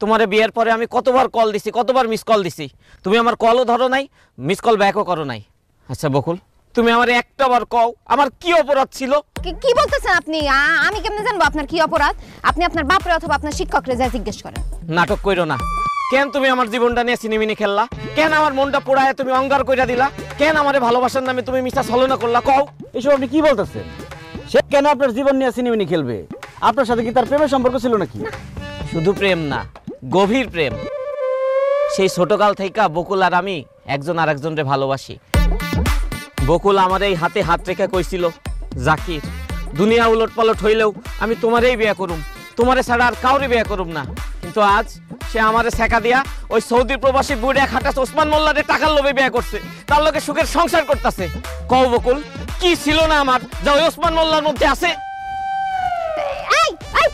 তোমারে বিয়ের পরে আমি কতবার কল দিছি, কতবার মিস কল দিছি, তুমি আমার কলও ধরো নাই, মিস কল ব্যাকও করো নাই। আচ্ছা বকুল, তুমি আমার একটাবার কও আমার কি অপরাধ ছিল? কি বলতেছেন আপনি? আমি কেমনে জানবো আপনার কি অপরাধ? আপনি আপনার বাপরে অথবা আপনার শিক্ষকরে যা জিজ্ঞেস করেন। নাটক কইরো না। কেন তুমি আমার জীবনটা নিয়ে সিনেমিনি খেললা? কেন আমার মনটা পোড়ায় তুমি অঙ্গার কইরা দিলা? কেন আমারে ভালোবাসার নামে তুমি মিথ্যা ছলনা করলা? কও। এসব আপনি কি বলতেছেন? সে কেন আপনার জীবন নিয়ে সিনেমিনি খেলবে? আপনার সাথে কি তার প্রেমের সম্পর্ক ছিল নাকি? শুধু প্রেম না, গভীর প্রেম। সেই ছোটকাল থেকে বকুল আর আমি একজন আরেকজনরে ভালোবাসি। বকুল আমার এই হাতে হাত রেখে কইছিল, জাকির, দুনিয়া উলট পালট হইলেও আমি তোমারেই বিয়ে করুম, তোমারে ছাড়া আর কাউরে বিয়ে করুম না। কিন্তু আজ সে আমারে ছেকা দিয়া ওই সৌদি প্রবাসী বুড়ে খাটাস ওসমান মোল্লারে টাকার লোভে বিয়ে করছে, তার লোকে সুখের সংসার করতেছে। কও বকুল, কি ছিল না আমার যা ওই ওসমান মোল্লার মধ্যে আছে?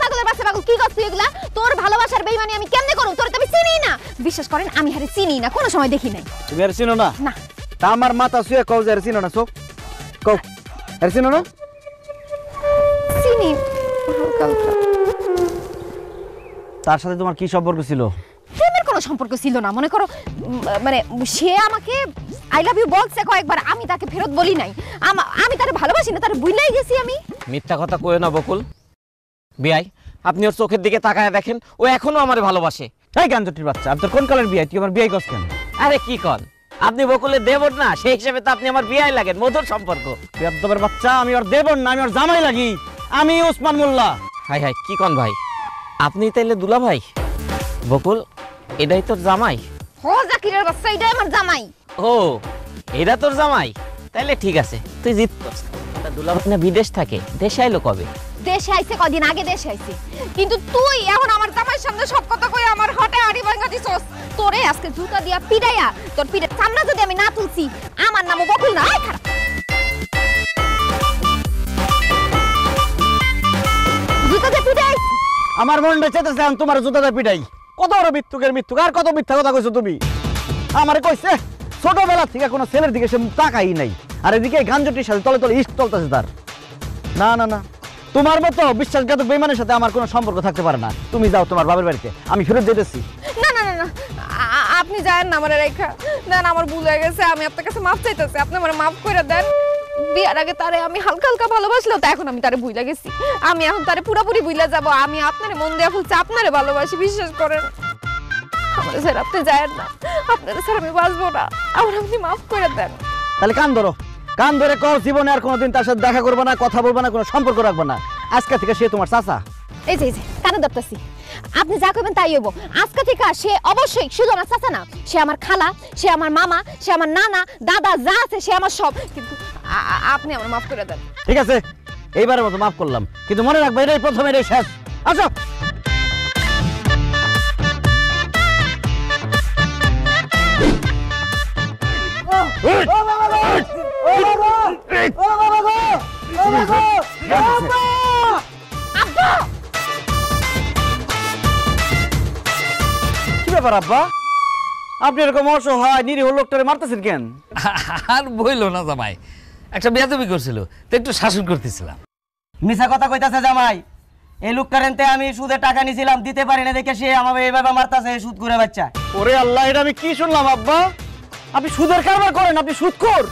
পাগলের বাচ্চা পাগল, কি করছিস এগুলা? তোর ভালোবাসার বেইমানি আমি কেমনে করব? তোর তো আমি চিনি না। বিশ্বাস করেন আমি হারে চিনি না, কোনো সময় দেখি নাই। তুমি আর চিনো না? না। তা আমার মাথা শুয়ে কও যে আর চিনো না? চোখ কও, আর চিনো না? চিনি হালকা। তার সাথে তোমার কি সম্পর্ক ছিল? প্রেমের কোনো সম্পর্ক ছিল না। মনে করো মানে সে আমাকে আই লাভ ইউ বলছে কয়েকবার, আমি তাকে ফেরত বলি নাই। আমি তারে ভালোবাসি না, তারে ভুলেই গেছি আমি। মিথ্যা কথা কইও না বকুল। বিয়াই, আপনি ওর চোখের দিকে তাকায় দেখেন, ও এখনো আমারে ভালোবাসে। এই গাঞ্জটির বাচ্চা, আপনার কোন কালের বিয়ে? তুই আমার বিয়ে করছ কেন? আরে কি কন, আপনি বকুলের দেবর না, সেই হিসেবে তো আপনি আমার বিয়াই লাগেন, মধুর সম্পর্ক। বেয়াদবের বাচ্চা, আমি ওর দেবর না, আমি ওর জামাই লাগি। আমি ওসমান মোল্লা। হাই হাই, কি কন ভাই, আপনি তাইলে দুলা ভাই? বকুল, এটাই তোর জামাই? ও জাকিরের বাচ্চা, এটাই আমার জামাই। ও, এটা তোর জামাই? তাইলে ঠিক আছে, তুই জিত করছ। তা দুলা ভাই না বিদেশ থাকে, দেশে আইলো কবে? দেশে আইছে কদিন আগে দেশে আইছে। কিন্তু তুই এখন আমার জামাইয়ের সামনে সব কথা কই আমার হটে আড়ি ভাঙা দিছস। তোরে আজকে জুতা দিয়া পিড়াইয়া তোর পিঠের চামড়া যদি আমি না তুলছি, আমার নামও বকুল না। এই খারাপ জুতা দিয়ে পিড়াই। আমার মনটা চেতেছে আমি তোমার জুতাটা পিটাই। কত বড় মিথ্যুকের মিথ্যুক, আর কত মিথ্যা কথা কইছো তুমি। আমারে কইছে ছোটবেলা থেকে কোনো ছেলের দিকে সে তাকাই নাই, আর এদিকে গাঞ্জটির সাথে তলে তলে ইস্ট চলতেছে তার। না না না, তোমার মতো বিশ্বাসঘাতক বেইমানের সাথে আমার কোনো সম্পর্ক থাকতে পারে না। তুমি যাও তোমার বাবার বাড়িতে, আমি ফেরত যেতেছি। না না না না, আপনি যায়েন না, আমার রেখা দেন, আমার ভুল হয়ে গেছে, আমি আপনার কাছে মাফ চাইতেছি, আপনি আমার মাফ করে দেন। বিয়ার আগে তারে আমি হালকা হালকা ভালোবাসলেও তা এখন আমি তারে ভুইলা গেছি। আমি এখন তারে পুরোপুরি ভুইলা যাব। আমি আপনারে মন দেয়া ফুলছি, আপনারে ভালোবাসি, বিশ্বাস করেন। আমার স্যার আপনি যায়েন না, আপনার স্যার আমি বাঁচবো না, আমার আপনি মাফ করে দেন। তাহলে কান ধরো, কান ধরে কও জীবনে আর কোনোদিন তার সাথে দেখা করবে না, কথা বলবে না, কোনো সম্পর্ক রাখবে না। আজকে থেকে সে তোমার চাচা। এই যে কানে ধরতেছি, আপনি যা করবেন তাই হইব। আজকে থেকে সে অবশ্যই শুধু আমার চাচা না, সে আমার খালা, সে আমার মামা, সে আমার নানা, দাদা, যা আছে সে আমার সব। কিন্তু আপনি আমার মাফ করে দেন। ঠিক আছে, এইবারের মতো মাফ করলাম, কিন্তু মনে রাখবে এটাই প্রথম, এটাই শেষ। আসো। কি ব্যাপার আব্বা, আপনি এরকম অসহায় নিরীহ লোকটারে মারতেছেন কেন? আর বইলো না জামাই, একটা বেয়াদবি করছিল তো একটু শাসন করতেছিলাম। মিছা কথা কইতাছে জামাই। এই লোক কারেন্টে আমি সুদে টাকা নিছিলাম, দিতে পারি না দেখে সে আমাকে এইভাবে মারতাছে, সুদ করে বাচ্চা। ওরে আল্লাহ, এটা আমি কি শুনলাম আব্বা? আপনি সুদের কারবার করেন, আপনি সুদখোর।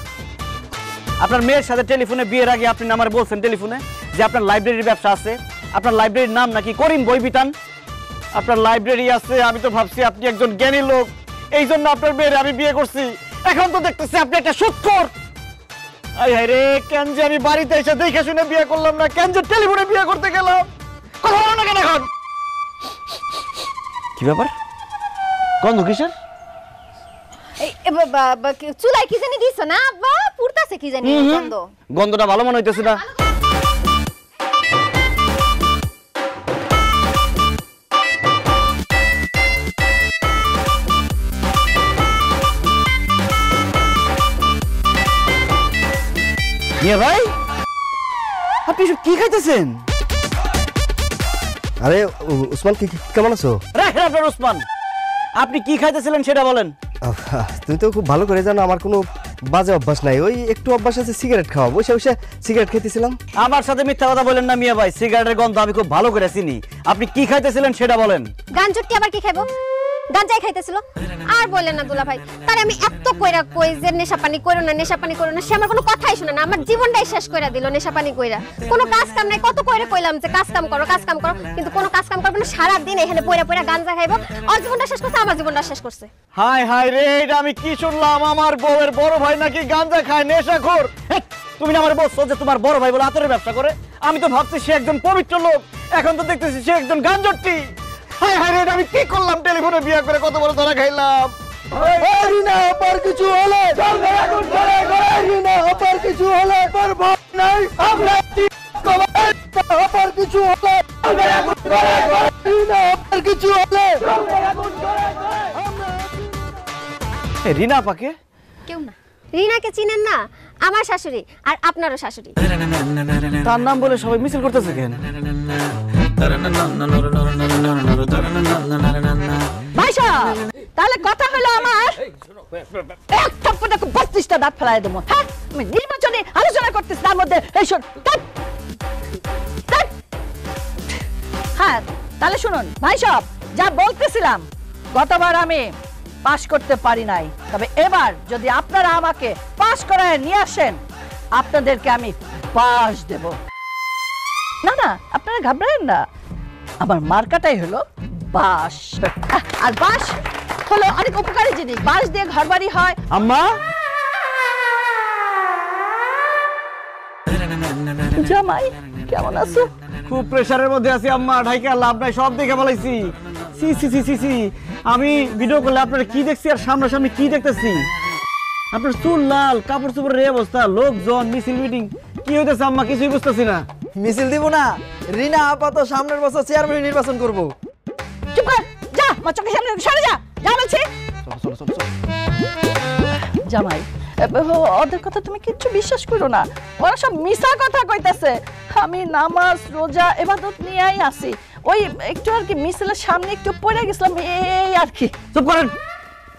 আপনার মেয়ের সাথে টেলিফোনে বিয়ের আগে আপনি আমার বলছেন টেলিফোনে যে আপনার লাইব্রেরির ব্যবসা আছে, আপনার লাইব্রেরির নাম নাকি করিম বই বিতান। আপনার লাইব্রেরি আছে, আমি তো ভাবছি আপনি একজন জ্ঞানী লোক, এই জন্য আপনার মেয়ের আমি বিয়ে করছি। এখন তো দেখতেছি আপনি একটা সুদখোর। আই হায় রে, কেন যে আমি বাড়িতে এসে দেখে শুনে বিয়ে করলাম না, কেন যে টেলিফোনে বিয়ে করতে গেলাম। কথা বলো না কেন এখন? কি ব্যাপার, গন্ধ কিসের? চুলাই কি জানি দিছ না আব্বা? পুরতাছে কি জানি গন্ধ। গন্ধটা ভালো মনে হইতেছে না। ভাই, আপনি সব কি খাইতেছেন? আরে উসমান, কেমন আছো? রাখেন আপনার উসমান, আপনি কি খাইতেছিলেন সেটা বলেন। তুমি তো খুব ভালো করে জানো আমার কোনো বাজে অভ্যাস নাই, ওই একটু অভ্যাস আছে সিগারেট খাওয়া, বসে বসে সিগারেট খেতেছিলাম। আমার সাথে মিথ্যা কথা বলেন না মিয়া ভাই, সিগারেটের গন্ধ আমি খুব ভালো করে চিনি। আপনি কি খাইতেছিলেন সেটা বলেন। গাঞ্জুটি আবার কি খাইবো? গাঞ্জাই খাইতেছিল। আর বললেন না দুলা ভাই, তার আমি এত কইরা কই যে নেশা পানি করো না, নেশা পানি করো না, সে আমার কোনো কথাই শুনে না, আমার জীবনটাই শেষ কইরা দিল নেশা পানি কইরা। কোনো কাজ কাম নাই, কত কইরা কইলাম যে কাজ কাম করো, কাজ কাম করো, কিন্তু কোনো কাজ কাম করবে না, সারা দিন এখানে পয়রা পয়রা গাঞ্জা খাইবো। ওর জীবনটা শেষ করছে, আমার জীবনটা শেষ করছে। হাই হাই রে, এটা আমি কি শুনলাম? আমার বউয়ের বড় ভাই নাকি গাঁজা খায়, নেশাখোর। হেৎ, তুমি না আমার বলছো যে তোমার বড় ভাই বলে আতরের ব্যবসা করে? আমি তো ভাবছি সে একজন পবিত্র লোক, এখন তো দেখতেছি সে একজন গাঞ্জটি। হাই হাই রে, এটা আমি কি করলাম? টেলিফোনে বিয়ে করে কত বড় ধরা খাইলাম। রিনা আপার কিছু হলে রিনা আপার কিছু হলে ভয় নাই, আমরা আপার কিছু হলে রিনা আপার কিছু হলে। রিনা আপাকে? কেউ না। রিনাকে চিনেন না? আমার শাশুড়ি, আর আপনারও শাশুড়ি। তার নাম বলে সবাই মিছিল করতেছে কেন? ভাইসা তাহলে কথা হলো আমার এক থাপ্পড়ে 32টা দাঁত ফেলাই দেবো। হ্যাঁ, আমি নির্বাচনে আলোচনা করতেছি, তার মধ্যে এই শোন। হ্যাঁ, তাহলে শুনুন ভাই সব যা বলতেছিলাম, গতবার আমি পাশ করতে পারি নাই, তবে এবার যদি আপনারা আমাকে পাশ করায় নিয়ে আসেন, আপনাদেরকে আমি পাশ দেব। না না, আপনারা ঘাবড়াবেন না, আমার মার্কাটাই হলো বাঁশ। আর বাঁশ হলো অনেক উপকারী জিনিস, বাঁশ দিয়ে ঘরবাড়ি হয়। আম্মা, জামাই কেমন আছো? খুব প্রেসারের মধ্যে আছি আম্মা, ঢাইকা লাভ নাই, সব দেখে বলাইছি। সি সি সি সি সি, আমি ভিডিও করলে আপনারা কি দেখছি আর সামনাসামনি কি দেখতেছি? আপনার চুল লাল, কাপড় চোপড়ের এই অবস্থা, লোকজন, মিছিল মিটিং, কি হইতেছে আম্মা? কিছুই বুঝতেছি না। মিছিল দিব না, রিনা আপা তো সামনের বছর চেয়ারম্যান নির্বাচন করব। চুপ কর, যা আমার চোখের সামনে সরে যা, যা বলছি। জামাই, ওদের কথা তুমি কিচ্ছু বিশ্বাস করো না, ওরা সব মিছা কথা কইতেছে। আমি নামাজ রোজা ইবাদত নিয়েই আছি, ওই একটু আর কি মিছিলের সামনে একটু পড়ে গেছিলাম, এই আর কি। চুপ করেন,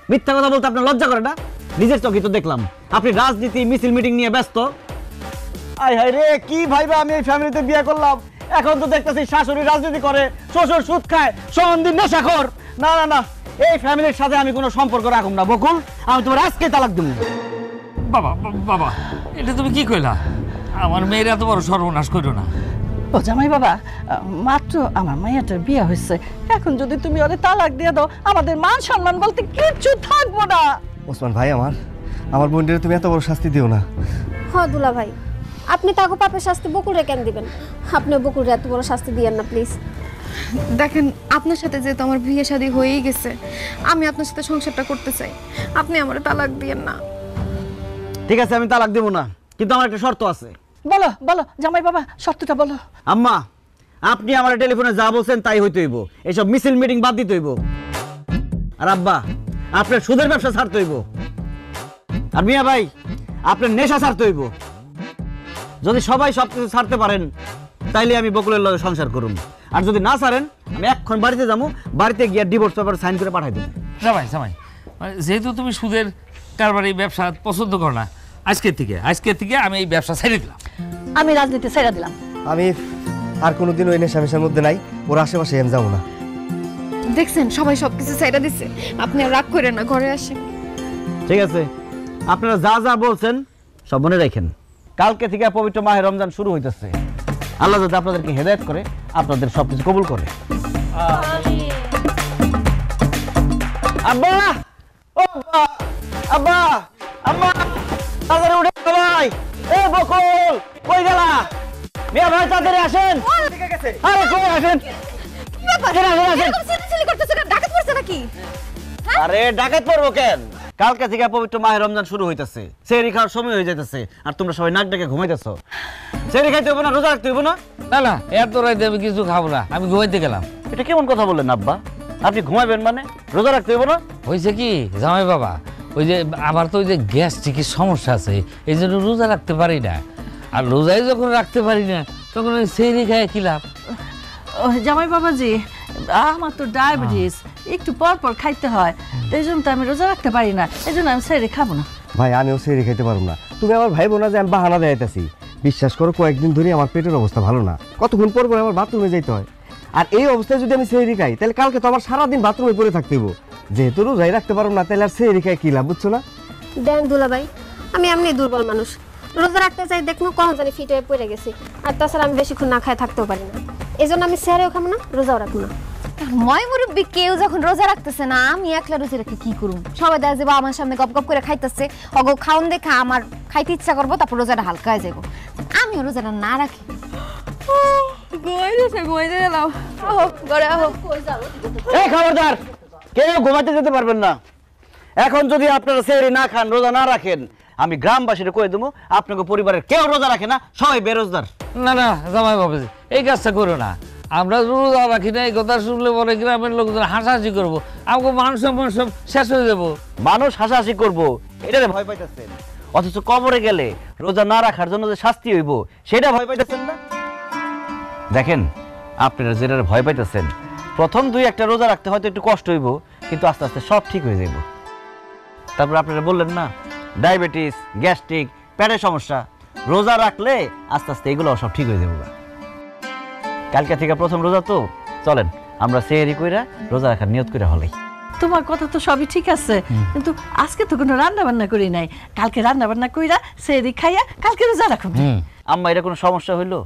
মিথ্যা কথা বলতে আপনার লজ্জা করে না? নিজের চোখে তো দেখলাম আপনি রাজনীতি মিছিল মিটিং নিয়ে ব্যস্ত। আয় হায় রে, কি ভাইবা আমি এই ফ্যামিলিতে বিয়ে করলাম, এখন তো দেখতেছি শাশুড়ি রাজনীতি করে, শ্বশুর সুদ খায়, সম্বন্ধী নেশাখোর। না না না, এই ফ্যামিলির সাথে আমি কোনো সম্পর্ক রাখুম না বকুল, আমি তোমার আজকে তালাক দেব। বাবা বাবা, এটা তুমি কি কইলা? আমার মেয়ের এত বড় সর্বনাশ করো না। ও জামাই বাবা, মাত্র আমার মাইয়াটার বিয়ে হয়েছে, এখন যদি তুমি ওরে তালাক দিয়ে দাও, আমাদের মান সম্মান বলতে কিচ্ছু থাকবো না। ওসমান ভাই, আমার বোনদের তুমি এত বড় শাস্তি দিও না। হ্যাঁ দুলা ভাই, আপনি তাকে পাপের শাস্তি বকুলরে কেন দিবেন? আপনি বকুলরে এত বড় শাস্তি দিয়েন না প্লিজ। দেখেন, আপনার সাথে যেহেতু আমার বিয়ে শাদী হয়েই গেছে, আমি আপনার সাথে সংসারটা করতে চাই, আপনি আমার তালাক দিয়েন না। ঠিক আছে, আমি তালাক দেব না, কিন্তু আমার একটা শর্ত আছে। বলো বলো জামাই বাবা, শর্তটা বলো। আম্মা, আপনি আমার টেলিফোনে যা বলছেন তাই হইতে হইব, এইসব মিছিল মিটিং বাদ দিতে হইব। আর আব্বা, আপনার সুদের ব্যবসা ছাড়তে হইব। আর মিয়া ভাই, আপনার নেশা ছাড়তে হইব। যদি সবাই সবকিছু ছাড়তে পারেন, তাইলে আমি বকুলের লগে সংসার করুন। আর যদি না ছাড়েন, আমি এখন বাড়িতে যাবো, বাড়িতে গিয়ে ডিভোর্স পেপার সাইন করে পাঠাই দেবো। জামাই জামাই, যেহেতু তুমি সুদের কারবার এই ব্যবসা পছন্দ করো না, আজকের থেকে আমি এই ব্যবসা ছেড়ে দিলাম। আমি রাজনীতি ছেড়ে দিলাম। আমি আর কোনোদিন ওই নেশামেশার মধ্যে নাই, ওর আশেপাশে আমি যাবো না। দেখছেন, সবাই সবকিছু ছাইড়া দিচ্ছে, আপনি আর রাগ করেন না, ঘরে আসেন। ঠিক আছে, আপনারা যা যা বলছেন সব মনে রাখেন। কালকে থেকে পবিত্র মাহে রমজান শুরু হইতেছে। আল্লাহ যাতে আপনাদেরকে হেদায়েত করে, আপনাদের সবকিছু কবুল করে। আব্বা, ও আব্বা, আব্বা, আম্মা, তাড়াতাড়ি উঠে সবাই। এ বকুল, কই গেলা? মিয়া ভাই তাড়াতাড়ি আসেন। আরে কই আসেন? ডাকাত পড়ছে নাকি? আরে ডাকাত পড়বো কেন? কালকে থেকে পবিত্র মাহে রমজান শুরু হইতেছে, সেহরি খাওয়ার সময় হয়ে যাইতেছে, আর তোমরা সবাই নাক ডেকে ঘুমাইতেছো। সেহরি খাইতে হইব না, রোজা রাখতে হইব না? না না, এত রাইতে আমি কিছু খাবো না, আমি ঘুমাইতে গেলাম। এটা কেমন কথা বললেন আব্বা? আপনি ঘুমাবেন মানে রোজা রাখতে হইব না? হয়েছে কি জামাই বাবা, ওই যে আমার তো ওই যে গ্যাস্ট্রিকের সমস্যা আছে, এই জন্য রোজা রাখতে পারি না। আর রোজাই যখন রাখতে পারি না, তখন ওই সেহরি খায় কি লাভ? জামাই বাবাজি, আমার তো ডায়াবেটিস, একটু পর পর খাইতে হয়, এই জন্য তো আমি রোজা রাখতে পারি না, এই জন্য আমি সেরে খাবো না। ভাই আমিও সেরি খাইতে পারবো না, তুমি আমার ভাই বোনা যে আমি বাহানা দেয়াইতেছি। বিশ্বাস করো কয়েকদিন ধরে আমার পেটের অবস্থা ভালো না, কতক্ষণ পর পর আমার বাথরুমে যাইতে হয়। আর এই অবস্থায় যদি আমি সেরি খাই তাহলে কালকে তো আমার সারাদিন বাথরুমে পড়ে থাকতে হইব। যেহেতু রোজাই রাখতে পারবো না তাহলে আর সেরি খাই কি লাভ, বুঝছো না? দেন দুলাভাই, আমি এমনি দুর্বল মানুষ, রোজা রাখতে চাই দেখুন কখন জানি ফিট হয়ে পড়ে গেছি। আর তাছাড়া আমি বেশিক্ষণ না খায় থাকতেও পারি না, এই জন্য আমি স্যারেও খাবো না, রোজাও রাখবো না। ময় মুরব্বী কেউ যখন রোজা রাখতেছে না, আমি একলা রোজা রেখে কি করুম? সবাই দেখা যাবো আমার সামনে গপ গপ করে খাইতেছে, অগো খাওন দেখে আমার খাইতে ইচ্ছা করবো, তারপর রোজাটা হালকা হয়ে যাবো। আমিও রোজাটা না রাখি। এই খবরদার, কেউ ঘুমাতে যেতে পারবেন না। এখন যদি আপনারা সেহরি না খান, রোজা না রাখেন, আমি গ্রামবাসীরা কয়ে দেবো আপনাকে পরিবারের কেউ রোজা রাখে না, সবাই বেরোজগার। না না জামাই বাবাজি, এই কাজটা করো না। আমরা রোজা রাখি না, এই কথা শুনলে পরে গ্রামের লোকজন হাসাহাসি করবো, আমাকে মানুষ সব শেষ হয়ে যাবো। মানুষ হাসাহাসি করবো এটাতে ভয় পাইতেছেন, অথচ কবরে গেলে রোজা না রাখার জন্য যে শাস্তি হইব সেটা ভয় পাইতেছেন না। দেখেন, আপনারা যেটা ভয় পাইতেছেন, প্রথম 2-1টা রোজা রাখতে হয়তো একটু কষ্ট হইব, কিন্তু আস্তে আস্তে সব ঠিক হয়ে যাইব। তারপর আপনারা বললেন না ডায়াবেটিস, গ্যাস্ট্রিক, পেটের সমস্যা, রোজা রাখলে আস্তে আস্তে এগুলো সব ঠিক হয়ে যাবে। কালকে থেকে প্রথম রোজা, তো চলেন আমরা সেহরি কইরা রোজা রাখার নিয়ত কইরা হলাই। তোমার কথা তো সবই ঠিক আছে, কিন্তু আজকে তো কোনো রান্না বান্না করি নাই। কালকে রান্না বান্না কইরা সেরি খাইয়া কালকে রোজা রাখুন। আম্মা, এটা কোনো সমস্যা হইলো?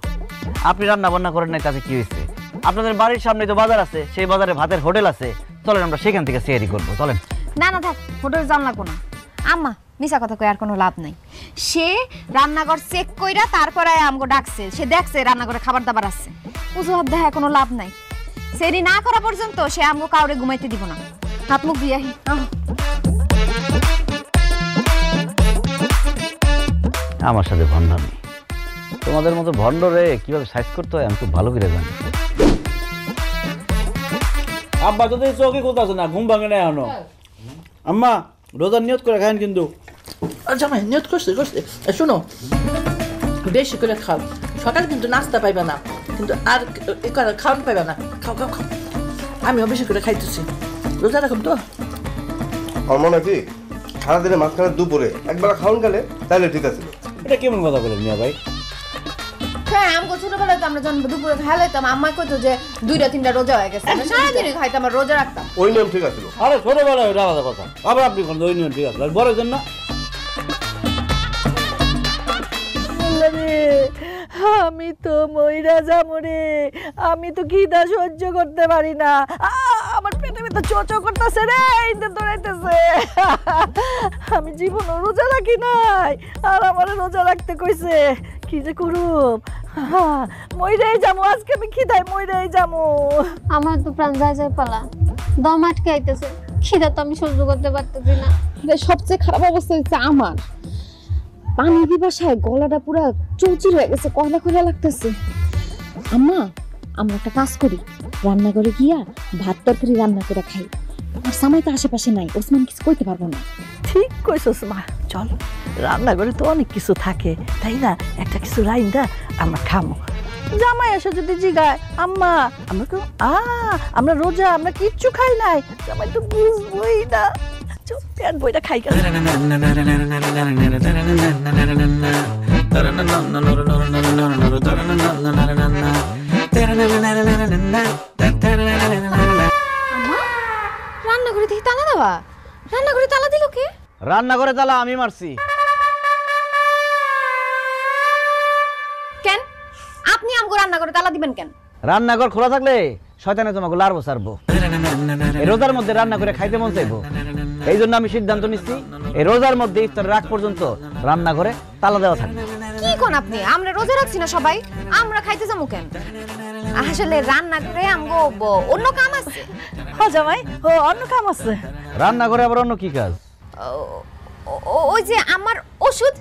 আপনি রান্না বান্না করেন নাই তাতে কি হয়েছে? আপনাদের বাড়ির সামনে তো বাজার আছে, সেই বাজারে ভাতের হোটেল আছে, চলেন আমরা সেখান থেকে সেহরি করবো। চলেন। না না থাক, হোটেল যান লাগবো না। আম্মা মিছা কথা কই আর কোনো লাভ নাই। সে রান্নাঘর চেক কইরা তারপরে আমগো ডাকছে, সে দেখছে রান্নাঘরে খাবার দাবার আছে, অজুহাত দেখা কোনো লাভ নাই। সেরি না করা পর্যন্ত সে আমগো কাউরে ঘুমাইতে দিব না। হাত মুখ দিয়ে আহি। আমার সাথে ভণ্ডামি, তোমাদের মতো ভণ্ডরে কিভাবে সাইজ করতে হয় আমি খুব ভালো করে জানি। আব্বা তো চোখে কোথাও আছে না, ঘুম ভাঙে না এখনো। আম্মা রোজার নিয়ত করে খান কিন্তু। জামাই নিয়ত করছে করছে। শোনো, বেশি করে খাও, সকালে কিন্তু নাস্তা পাইবা না, কিন্তু আর খাওয়ান পাইবা না। খাও খাও খাও, আমিও বেশি করে খাইতেছি, রোজা রাখুন তো। আমার মনে হয় কি সারাদিনে মাঝখানে দুপুরে একবার খাওয়ান গেলে তাহলে ঠিক আছে। এটা কেমন কথা বলেন মিয়া ভাই? হ্যাঁ, আমগো ছোটবেলায় তো আমরা যখন দুপুরে খাই লাইতাম, আম্মা কইতো যে 2-3টা রোজা হয়ে গেছে, আমরা সারাদিনই খাইতাম আর রোজা রাখতাম। ওই নিয়ম ঠিক আছে। আরে ছোটবেলায় ওটা আলাদা কথা, আবার আপনি কোন ওই নিয়ম ঠিক আছে, আর বড় জন্য আমি তো মইরা যাবো রে, আমি তো খিদা সহ্য করতে পারি না, আমার পেটে ভিতর চোচো করতেছে রে, এইটা দৌড়াইতেছে। আমি জীবনও রোজা রাখি নাই, আর আমার রোজা রাখতে কইছে, কি যে করুম, মইরাই যাবো আজকে, আমি খিদায় মইরাই যাবো। আমার তো প্রাণ যায় যায় পালা, দম আটকে আইতেছে, খিদা তো আমি সহ্য করতে পারতেছি না। সবচেয়ে খারাপ অবস্থা হচ্ছে আমার, পানি পিপাসায় গলাটা পুরো চৌচির হয়ে গেছে, কয়লা কয়লা লাগতেছে। আম্মা, আমরা একটা কাজ করি, রান্নাঘরে গিয়া ভাত তরকারি রান্না করে খাই। আর সামাই তো আশেপাশে নাই, ওসমান কিছু কইতে পারবো না। ঠিক কইছস মা, চল রান্নাঘরে তো অনেক কিছু থাকে, তাই না? একটা কিছু রাইন্দা আমরা খামো। জামাই এসে যদি জিগায় আম্মা আমরা কেউ আমরা রোজা, আমরা কিচ্ছু খাই নাই, জামাই তো বুঝবই না। চল পেট বইটা খাই গেল। রান্নাঘরে দেখি তালা দেওয়া, রান্নাঘরে তালা দিল কে? রান্নাঘরে তালা আমি মারছি। কেন আপনি আমগো রান্নাঘরে তালা দিবেন কেন? রান্নাঘর খোলা থাকলে শয়তানে তোমাকে লাড়বো ছাড়বো, এই রোজার মধ্যে রান্না করে খাইতে মন চাইবো। এই জন্য আমি সিদ্ধান্ত নিচ্ছি, এই রোজার মধ্যে ইফতারের আগ পর্যন্ত রান্নাঘরে তালা দেওয়া থাকবে। কি কোন আপনি? আমরা রোজা রাখছি না সবাই, আমরা খাইতে যাবো কেন? আসলে রান্নাঘরে আমগো অন্য কাম আছে। হ্যাঁ জামাই, ও অন্য কাম আছে। রান্নাঘরে আবার অন্য কি কাজ? ওই যে আমার ওষুধ,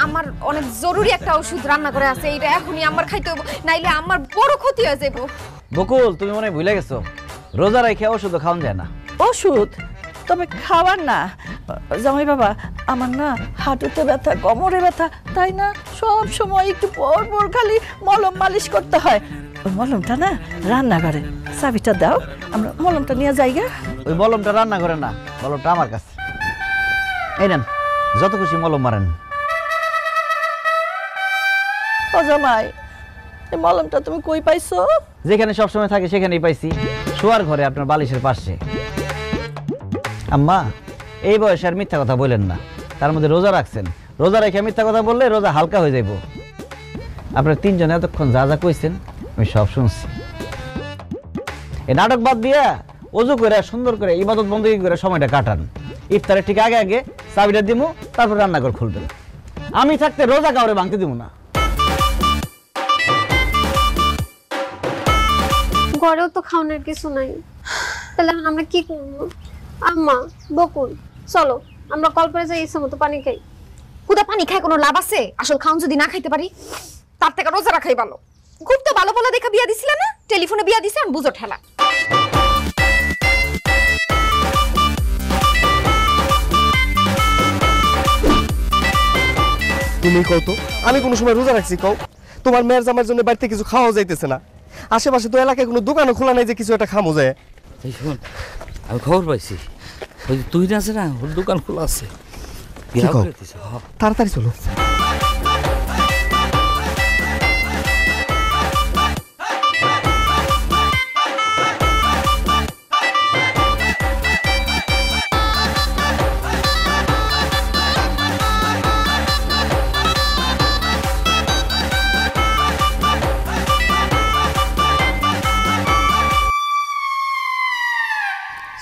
আমার অনেক জরুরি একটা ওষুধ রান্নাঘরে আছে, এইটা এখনই আমার খাইতে হবে, নাইলে আমার বড় ক্ষতি হয়ে যাবে। বকুল, তুমি মনে হয় ভুলে গেছো, রোজা রেখে ওষুধ খাওয়া যায় না। ওষুধ তবে খাবার না জামাই বাবা, আমার না হাঁটুতে ব্যথা, কোমরে ব্যথা, তাই না সব সময় একটু পর পর খালি মলম মালিশ করতে হয়। ওই মলমটা না রান্নাঘরে, চাবিটা দাও, আমরা মলমটা নিয়ে যাই। ওই মলমটা রান্নাঘরে না, মলমটা আমার কাছে। এই নেন যত খুশি মলম মারেন। ও জামাই, এই মলমটা তুমি কই পাইছো? যেখানে সবসময় থাকে সেখানেই পাইছি, শোয়ার ঘরে আপনার বালিশের পাশে। আম্মা, এই বয়সে আর মিথ্যা কথা বলেন না, তার মধ্যে রোজা রাখছেন, রোজা রেখে মিথ্যা কথা বললে রোজা হালকা হয়ে যাইব। আপনার তিনজনে এতক্ষণ যা যা কইছেন আমি সব শুনছি। এই নাটক বাদ দিয়া অজু করে সুন্দর করে ইবাদত বন্দী করে সময়টা কাটান। ইফতারের ঠিক আগে আগে চাবিটা দিমু, তারপর রান্নাঘর খুলবেন। আমি থাকতে রোজা কাউরে ভাঙতে দিব না। ঘরেও তো খাওয়ানোর কিছু নাই, তাহলে এখন আমরা কি করবো? আম্মা, বকুল, চলো আমরা কল করে যাই, ইচ্ছে মতো পানি খাই। হুদা পানি খায় কোনো লাভ আছে? আসল খাওন যদি না খাইতে পারি তার থেকে রোজা রাখাই ভালো। খুব তো ভালো ভালো দেখা বিয়া দিছিল না, টেলিফোনে বিয়া দিছে, আমি বুঝো ঠেলা। তুমি কও তো, আমি কোনো সময় রোজা রাখছি? কও, তোমার মেয়ের জামার জন্য বাড়িতে কিছু খাওয়া যাইতেছে না, আশেপাশে তো এলাকায় কোনো দোকানও খোলা নাই যে কিছু একটা খামো যায়। এই শোন, আমি খবর পাইছি ওই যে তুই আছে না, ওর দোকান খোলা আছে। তাড়াতাড়ি চলো।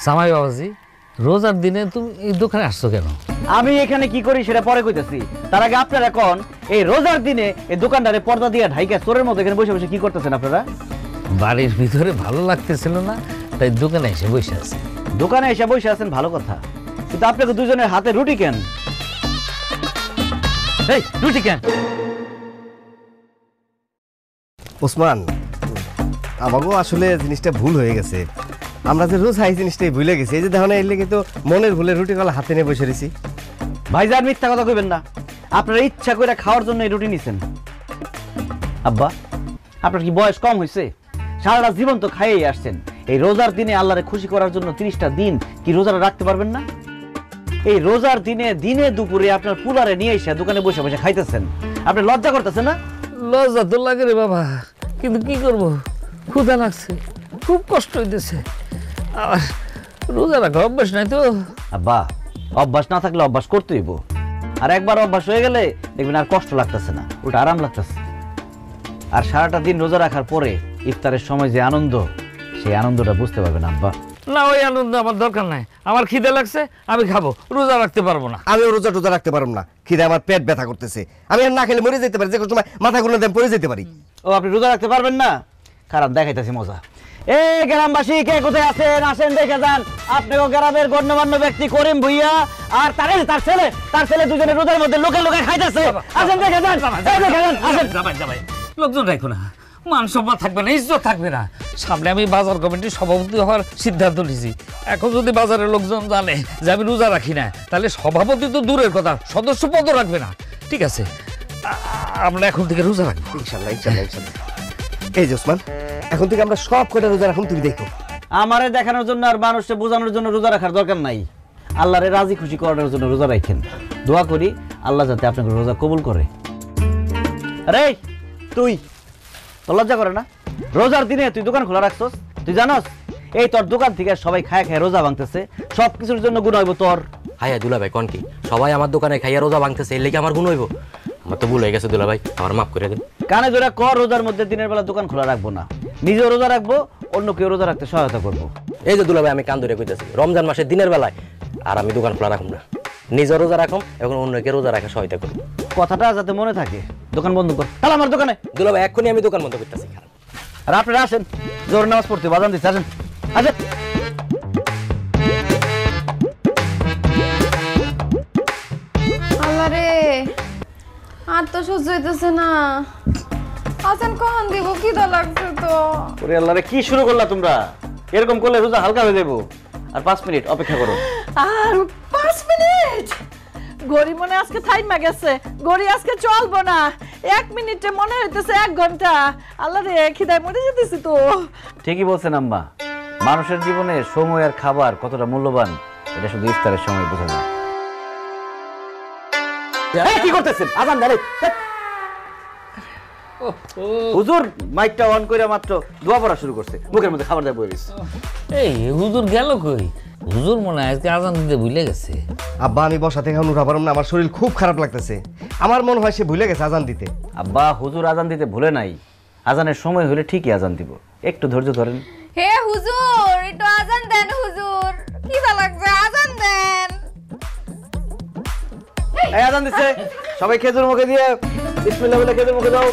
জামাই বাবাজি, রোজার দিনে তুমি এই দোকানে আসছো কেন? আমি এখানে কি করি সেটা পরে কইতেছি, তার আগে আপনারা এখন এই রোজার দিনে এই দোকানদারে পর্দা দিয়ে ঢাইকা চোরের মতো এখানে বসে বসে কি করতেছেন আপনারা? বাড়ির ভিতরে ভালো লাগতেছিল না, তাই দোকানে এসে বসে আছে। দোকানে এসে বসে আছেন ভালো কথা, কিন্তু আপনাকে দুজনের হাতে রুটি কেন? এই রুটি কেন? ওসমান, আমাকেও আসলে জিনিসটা ভুল হয়ে গেছে। আমরা যে রোজ হাই জিনিসটাই ভুলে গেছি। এই যে দেখো না, এর লেগে তো মনের ভুলে রুটি কলা হাতে নিয়ে বসে রয়েছি। ভাইজান মিথ্যা কথা কইবেন না, আপনারা ইচ্ছা করে খাওয়ার জন্য এই রুটি নিছেন। আব্বা, আপনার কি বয়স কম হয়েছে? সারাটা জীবন তো খাইয়েই আসছেন। এই রোজার দিনে আল্লাহরে খুশি করার জন্য 30টা দিন কি রোজাটা রাখতে পারবেন না? এই রোজার দিনে দিনে দুপুরে আপনার পুলারে নিয়ে এসে দোকানে বসে বসে খাইতেছেন, আপনি লজ্জা করতেছেন না? লজ্জা তো লাগে রে বাবা, কিন্তু কি করব, ক্ষুধা লাগছে, খুব কষ্ট হইতেছে। আর রোজা রাখা অভ্যাস নাই তো। আব্বা, অভ্যাস না থাকলে অভ্যাস করতে হইব। আর একবার অভ্যাস হয়ে গেলে দেখবেন আর কষ্ট লাগতেছে না, ওটা আরাম লাগতেছে। আর সারাটা দিন রোজা রাখার পরে ইফতারের সময় যে আনন্দ, সেই আনন্দটা বুঝতে পারবেন আব্বা। না, ওই আনন্দ আমার দরকার নাই, আমার খিদে লাগছে, আমি খাবো, রোজা রাখতে পারবো না। আমিও রোজা টোজা রাখতে পারবো না, খিদে আমার পেট ব্যথা করতেছে। আমি আর না খেলে মরে যেতে পারি, যে কোনো সময় মাথা ঘুরে দেন পড়ে যেতে পারি। ও, আপনি রোজা রাখতে পারবেন না? খারাপ, দেখাইতেছি মজা। এ গ্রামবাসী, কে কোথায় আছেন? আসেন দেখে যান। আপনিও গ্রামের গণ্যমান্য ব্যক্তি করিম ভুইয়া আর তার ছেলে দুজনে রোজার মধ্যে লোকে লোকে খাইতেছে। আসেন দেখে যান, দেখে যান, আসেন। যাবাই, লোকজন রাখো না, মান সম্মান থাকবে না, ইজ্জত থাকবে না। সামনে আমি বাজার কমিটির সভাপতি হওয়ার সিদ্ধান্ত নিয়েছি। এখন যদি বাজারের লোকজন জানে যে আমি রোজা রাখি না, তাহলে সভাপতি তো দূরের কথা, সদস্য পদও রাখবে না। ঠিক আছে, আমরা এখন থেকে রোজা রাখবো ইনশাল্লাহ, ইনশাল্লাহ, ইনশাল্লাহ। এই যে ওসমান, এখন থেকে আমরা সব কটা রোজা রাখুন, তুমি দেখো। আমারে দেখানোর জন্য আর মানুষকে বোঝানোর জন্য রোজা রাখার দরকার নাই। আল্লাহরে রাজি খুশি করানোর জন্য রোজা রাখেন। দোয়া করি আল্লাহ যাতে আপনাকে রোজা কবুল করে। আরে তুই তো লজ্জা করে না? রোজার দিনে তুই দোকান খোলা রাখছস? তুই জানস এই তোর দোকান থেকে সবাই খায় খায় রোজা ভাঙতেছে, সব কিছুর জন্য গুণ হইব তোর। হাই দুলা ভাই, কোন কি সবাই আমার দোকানে খাইয়া রোজা ভাঙতেছে, এর লেগে আমার গুণ হইব? আমার তো ভুল হয়ে গেছে দুলা ভাই, আমার মাফ করে দেন। কানে ধরে কর, রোজার মধ্যে দিনের বেলা দোকান খোলা রাখবো না, নিজেও রোজা রাখবো, অন্য কেউ রোজা রাখতে সহায়তা করবো। এই যে দুলা ভাই, আমি কান ধরে কইতেছি, রমজান মাসের দিনের বেলায় আর আমি দোকান খোলা রাখুম না, নিজে রোজা রাখুম এবং অন্যকে রোজা রাখা সহায়তা করব। কথাটা যাতে মনে থাকে। দোকান বন্ধ কর, তাহলে আমার দোকানে। দুলা ভাই, এক্ষুনি আমি দোকান বন্ধ করতেছি। আর আপনারা আসেন, জোর নামাজ পড়তে বাজান দিচ্ছে, আসেন আসেন। আল্লাহ রে, আর তো সহ্য হইতেছে না। আছেন কখন দিব, খিদা লাগছে তো। ওরে আল্লাহ রে, কি শুরু করলা তোমরা? এরকম করলে রোজা হালকা হয়ে যাবো। আর 5 মিনিট অপেক্ষা করো। আর 5 মিনিট? গড়ি মনে আজকে থাইমা গেছে, গড়ি আজকে চলবো না। 1 মিনিটে মনে হইতেছে 1 ঘন্টা। আল্লাহ রে, খিদায় মরে যেতেছি তো। ঠিকই বলছেন আম্মা, মানুষের জীবনে সময় আর খাবার কতটা মূল্যবান এটা শুধু ইফতারের সময় বোঝা যায়। কি করতেছেন? আজান দেন। হুজুর মাইকটা অন করে মাত্র দোয়া পড়া শুরু করছে, মুখের মধ্যে খাবার দেয় বই রয়েছে। এই হুজুর গেল কই? হুজুর মনে হয় আজকে আজান দিতে ভুলে গেছে। আব্বা আমি বসা থেকে এখন উঠা পারলাম না, আমার শরীর খুব খারাপ লাগতেছে। আমার মনে হয় সে ভুলে গেছে আজান দিতে। আব্বা হুজুর আজান দিতে ভুলে নাই, আজানের সময় হলে ঠিকই আজান দিব, একটু ধৈর্য ধরেন। হে হুজুর, একটু আজান দেন হুজুর, কি ভালো লাগছে, আজান দেন। এই আজান দিচ্ছে, সবাই খেজুর মুখে দিয়ে বিসমিল্লাহ বলে খেজুর মুখে দাও।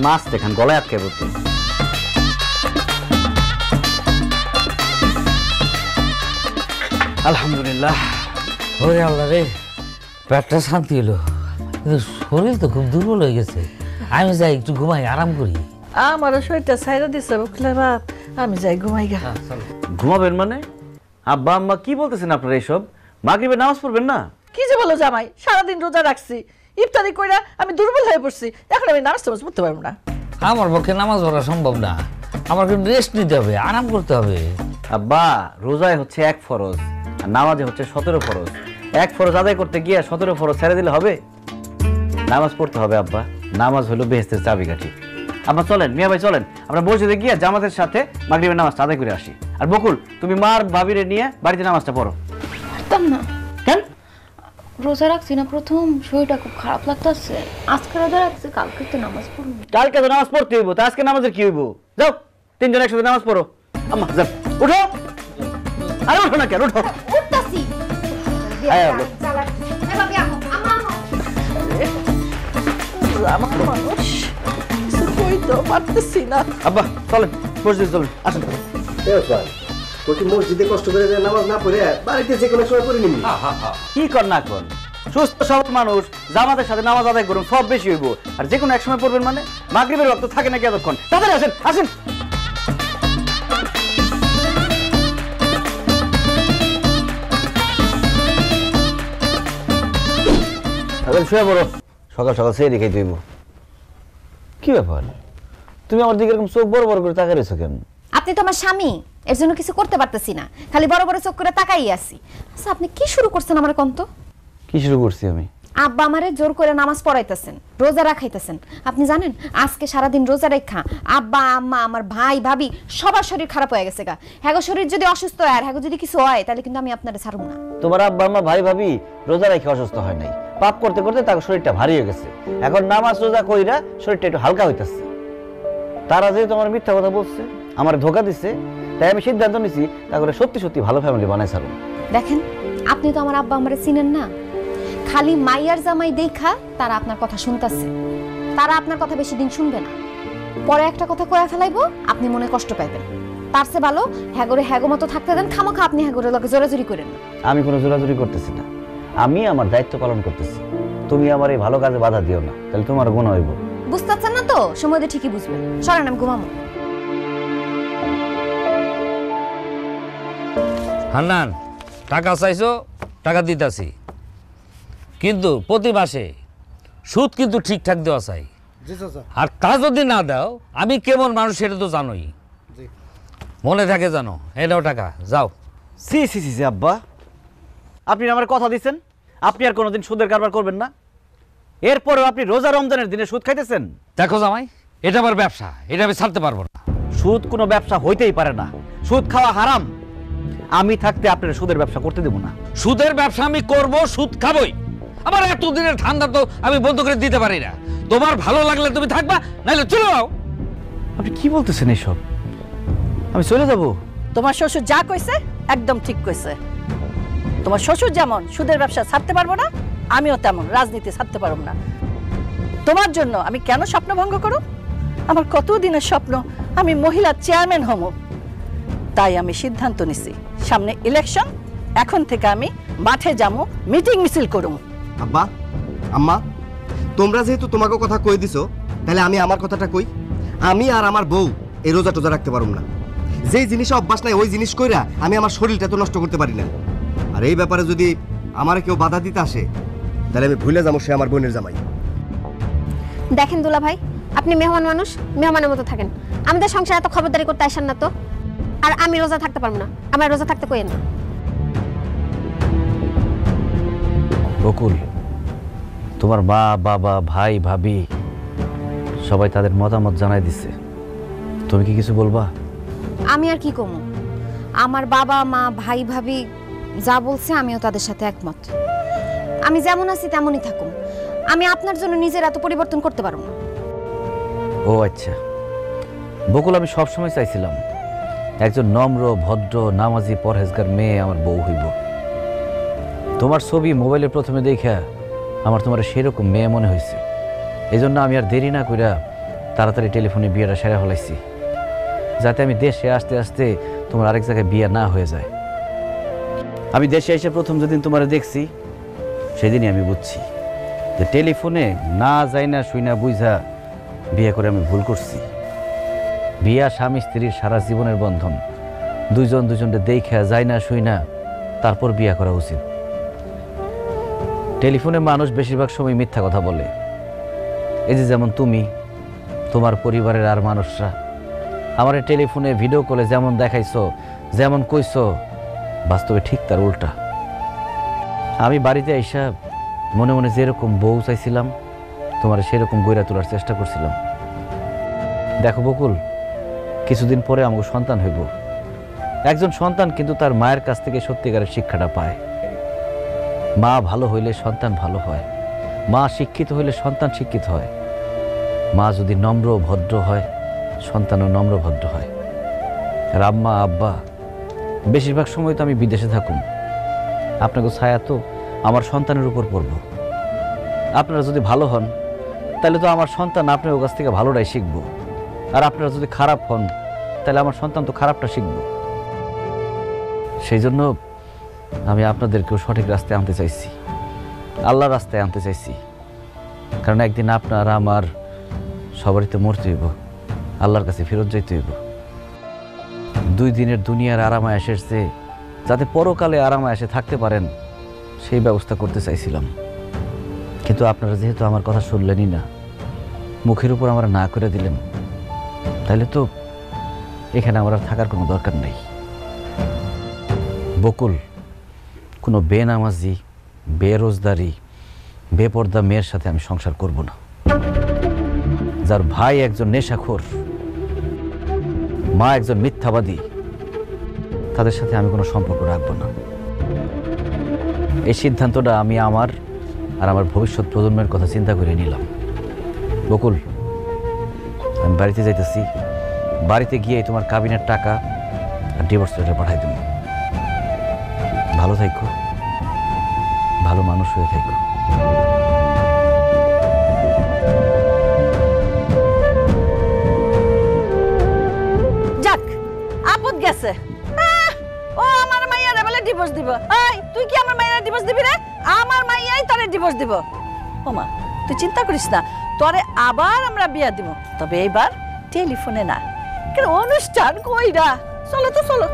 মাছ দেখান গলায় আটকে পড়তো। আলহামদুলিল্লাহ। ওরে আল্লাহ রে, পেটটা শান্তি হলো, কিন্তু শরীর তো খুব দুর্বল হয়ে গেছে। আমি যাই একটু ঘুমাই, আরাম করি। আমার শরীরটা ছাইরা দিছে বকলে বাপ, আমি যাই ঘুমাই গা। ঘুমাবেন মানে? আব্বা আম্মা কি বলতেছেন আপনারা এইসব? মাগরিবের নামাজ পড়বেন না? কি যে বলো জামাই, সারাদিন রোজা রাখছি, ইফতারি কইরা আমি দুর্বল হয়ে পড়ছি, এখন আমি নামাজ টামাজ পড়তে পারবো না। আমার পক্ষে নামাজ পড়া সম্ভব না, আমার কিন্তু রেস্ট নিতে হবে, আরাম করতে হবে। আব্বা রোজায় হচ্ছে এক ফরজ, আর নামাজে হচ্ছে 17 ফরজ। এক ফরজ আদায় করতে গিয়ে 17 ফরজ ছেড়ে দিলে হবে? নামাজ পড়তে হবে আব্বা, নামাজ হলো বেহেশতের চাবিকাঠি। আব্বা চলেন, মিয়া ভাই চলেন, আমরা মসজিদে গিয়ে জামাতের সাথে মাগরিবের নামাজটা আদায় করে আসি। আর বকুল তুমি মার ভাবিরে নিয়ে বাড়িতে নামাজটা পড়ো। পারতাম না। কেন? রোজা রাখছি না প্রথম, শরীরটা খুব খারাপ লাগতেছে। আজকে রোজা রাখছি, কালকে তো নামাজ পড়বো। কালকে তো নামাজ পড়তে হইব, তা আজকে নামাজের কি হইব? যাও তিনজন একসাথে নামাজ পড়ো। আম্মা যাও, উঠো। আরে উঠো না কেন, উঠো। উঠতাছি। আয় আব্বা। আমার মানুষ কিছু কইতে পারতেছি না। আব্বা চলেন মসজিদে চলেন, আসেন। মসজিদে কষ্ট করে নামাজ না পড়ে বাড়িতে যে কোনো সময় পড়ে নিবি। কি কর না কর, সুস্থ সব মানুষ জামাতের সাথে নামাজ আদায় করুন, সব বেশি হইব। আর যে কোনো এক সময় পড়বেন মানে? মাগরিবের ওয়াক্ত থাকে নাকি এতক্ষণ? তাড়াতাড়ি আসেন, আসেন। এখন শুয়ে পড়ো, সকাল সকাল সেই রেখে দিব। কি ব্যাপার, তুমি আমার দিকে এরকম চোখ বড় বড় করে তাকিয়ে রয়েছো কেন? আপনি তো আমার স্বামী, এর জন্য কিছু করতে পারতেছি না, খালি বড় বড় চোখ করে তাকাই আছি। আচ্ছা আপনি কি শুরু করছেন আমার কন্ত? কি শুরু করছি আমি? আব্বা আমারে জোর করে নামাজ পড়াইতেছেন, রোজা রাখাইতেছেন। আপনি জানেন আজকে সারাদিন রোজা রেখা আব্বা আম্মা আমার ভাই ভাবি সবার শরীর খারাপ হয়ে গেছে গা। হ্যাগো শরীর যদি অসুস্থ হয় আর হ্যাগো যদি কিছু হয় তাহলে কিন্তু আমি আপনারে ছাড়ব না। তোমার আব্বা আম্মা ভাই ভাবি রোজা রেখে অসুস্থ হয় নাই, পাপ করতে করতে তার শরীরটা ভারী হয়ে গেছে। এখন নামাজ রোজা কইরা শরীরটা একটু হালকা হইতাছে। তারা যে তোমার মিথ্যা কথা বলছে, আমার ধোকা দিচ্ছে, তাই আমি সিদ্ধান্ত নিছি তারপরে সত্যি সত্যি ভালো ফ্যামিলি বানাই ছাড়ব। দেখেন আপনি তো আমার আব্বা আমারে চিনেন না, খালি মাইয়ার জামাই দেখা তারা আপনার কথা শুনতাছে। তারা আপনার কথা বেশি দিন শুনবে না, পরে একটা কথা কয়ে ফেলাইবো, আপনি মনে কষ্ট পাইবেন। তার চেয়ে ভালো হ্যাগরে হ্যাগো মতো থাকতে দেন, খামোখা আপনি হ্যাগরের লগে জোরাজুরি করেন না। আমি কোনো জোরাজুরি করতেছি না, আমি আমার দায়িত্ব পালন করতেছি। তুমি আমার এই ভালো কাজে বাধা দিও না, তাহলে তোমার গুণ হইব। বুঝতে পারছেন না তো? সময় দিয়ে ঠিকই বুঝবেন। সরেন আমি ঘুমাবো। হান্নান, টাকা চাইছো, টাকা দিতেছি, কিন্তু প্রতি মাসে সুদ কিন্তু ঠিকঠাক দেওয়া চাই। আর তা যদি না দাও আমি কেমন মানুষ সেটা তো জানোই, মনে থাকে জানো। এটাও টাকা, যাও। সি সি সি সি আব্বা, আপনি আমার কথা দিচ্ছেন আপনি আর কোনোদিন সুদের কারবার করবেন না, এরপরেও আপনি রোজা রমজানের দিনে সুদ খাইতেছেন। দেখো জামাই, এটা আমার ব্যবসা, এটা আমি ছাড়তে পারবো না। সুদ কোনো ব্যবসা হইতেই পারে না, সুদ খাওয়া হারাম। আমি থাকতে আপনার সুদের ব্যবসা করতে দেব না। সুদের ব্যবসা আমি করব, সুদ খাবই। আমার এতদিনের ঠান্ডা তো আমি বন্ধ করে দিতে পারি না। তোমার ভালো লাগলে তুমি থাকবা, নাহলে চলে যাও। আপনি কি বলতেছেন এইসব? আমি চলে যাব? তোমার শ্বশুর যা কইছে একদম ঠিক কইছে। তোমার শ্বশুর যেমন সুদের ব্যবসা ছাড়তে পারবো না, আমিও তেমন রাজনীতি ছাড়তে পারবো না। তোমার জন্য আমি কেন স্বপ্ন ভঙ্গ করব? আমার কত দিনের স্বপ্ন আমি মহিলা চেয়ারম্যান হব। তাই আমি সিদ্ধান্ত নিছি, সামনে ইলেকশন, এখন থেকে আমি মাঠে যাবো, মিটিং মিছিল করুম। আব্বা আম্মা, তোমরা যেহেতু তোমাকে কথা কই দিছো, তাহলে আমি আমার কথাটা কই। আমি আর আমার বউ এই রোজা টোজা রাখতে পারুম না। যেই জিনিসে অভ্যাস নাই ওই জিনিস কইরা আমি আমার শরীরটা তো নষ্ট করতে পারি না। আর এই ব্যাপারে যদি আমার কেউ বাধা দিতে আসে, তাহলে আমি ভুলে যাবো সে আমার বোনের জামাই। দেখেন দুলা ভাই, আপনি মেহমান মানুষ, মেহমানের মতো থাকেন। আমাদের সংসারে এত খবরদারি করতে আসেন না তো। আর আমি রোজা থাকতে পারবো না, আমার রোজা থাকতে কইেন না। বকুল, তোমার মা বাবা ভাই ভাবি সবাই তাদের মতামত জানাই দিছে, তুমি কি কিছু বলবা? আমি আর কি কমু, আমার বাবা মা ভাই ভাবি যা বলছে আমিও তাদের সাথে একমত। আমি যেমন আছি তেমনই থাকুম, আমি আপনার জন্য নিজের এত পরিবর্তন করতে পারবো না। ও আচ্ছা বকুল, আমি সবসময় চাইছিলাম একজন নম্র ভদ্র নামাজি পরহেজগার মেয়ে আমার বউ হইব। তোমার ছবি মোবাইলে প্রথমে দেখা আমার তোমার সেরকম মেয়ে মনে হয়েছে। এই জন্য আমি আর দেরি না কইরা তাড়াতাড়ি টেলিফোনে বিয়েটা সেরা ফেলাইছি, যাতে আমি দেশে আসতে আসতে তোমার আরেক জায়গায় বিয়ে না হয়ে যায়। আমি দেশে এসে প্রথম যেদিন তোমার দেখছি সেদিনই আমি বুঝছি যে টেলিফোনে না যাই না শুই না বুঝা বিয়ে করে আমি ভুল করছি। বিয়া স্বামী স্ত্রীর সারা জীবনের বন্ধন, দুইজন দুজনকে দেখা যায় না শুই না তারপর বিয়ে করা উচিত। টেলিফোনে মানুষ বেশিরভাগ সময় মিথ্যা কথা বলে। এই যে যেমন তুমি, তোমার পরিবারের আর মানুষরা আমার টেলিফোনে ভিডিও কলে যেমন দেখাইছো যেমন কইছো, বাস্তবে ঠিক তার উল্টা। আমি বাড়িতে আইসা মনে মনে যেরকম বউ চাইছিলাম তোমার সেরকম গইরা তোলার চেষ্টা করছিলাম। দেখো বকুল, কিছুদিন পরে আমাকে সন্তান হইব। একজন সন্তান কিন্তু তার মায়ের কাছ থেকে সত্যিকারের শিক্ষাটা পায়। মা ভালো হইলে সন্তান ভালো হয়, মা শিক্ষিত হইলে সন্তান শিক্ষিত হয়, মা যদি নম্র ভদ্র হয় সন্তানও নম্র ভদ্র হয়। আর আম্মা আব্বা বেশিরভাগ সময় তো আমি বিদেশে থাকুম, আপনাকে ছায়া তো আমার সন্তানের উপর পড়ব। আপনারা যদি ভালো হন তাহলে তো আমার সন্তান আপনার কাছ থেকে ভালোটাই শিখব, আর আপনারা যদি খারাপ হন তাহলে আমার সন্তান তো খারাপটা শিখব। সেই জন্য আমি আপনাদেরকেও সঠিক রাস্তায় আনতে চাইছি, আল্লাহর রাস্তায় আনতে চাইছি। কারণ একদিন আপনার আমার সবারই তো মরতে হইব, আল্লাহর কাছে ফেরত যাইতে হইব। 2 দিনের দুনিয়ার আরামায় এসেছে, যাতে পরকালে আরামায় এসে থাকতে পারেন সেই ব্যবস্থা করতে চাইছিলাম। কিন্তু আপনারা যেহেতু আমার কথা শুনলেনই না, মুখের উপর আমার না করে দিলেন, তাহলে তো এখানে আমার আর থাকার কোনো দরকার নেই। বকুল, কোনো বেনামাজি বেরোজগারি বেপর্দা মেয়ের সাথে আমি সংসার করব না। যার ভাই একজন নেশাখোর, মা একজন মিথ্যাবাদী, তাদের সাথে আমি কোনো সম্পর্ক রাখবো না। এই সিদ্ধান্তটা আমি আমার আর আমার ভবিষ্যৎ প্রজন্মের কথা চিন্তা করে নিলাম। বকুল, আমি বাড়িতে যাইতেছি, বাড়িতে গিয়ে তোমার কাবিনের টাকা আর ডিভোর্স লেটার পাঠাই দেব। ভালো থাকো, ভালো মানুষ হয়ে থাকো। যাক, আপদ গেছে। ও আমার মাইয়া রে বলে ডিভোর্স দিব। এই তুই কি আমার মাইয়ার ডিভোর্স দিবি রে? আমার মাইয়াই তোরে ডিভোর্স দিব। ওমা, তুই চিন্তা করিস না, তোরে আবার আমরা বিয়া দিব, তবে এইবার টেলিফোনে না, কেন অনুষ্ঠান কইরা। চলো তো চলো।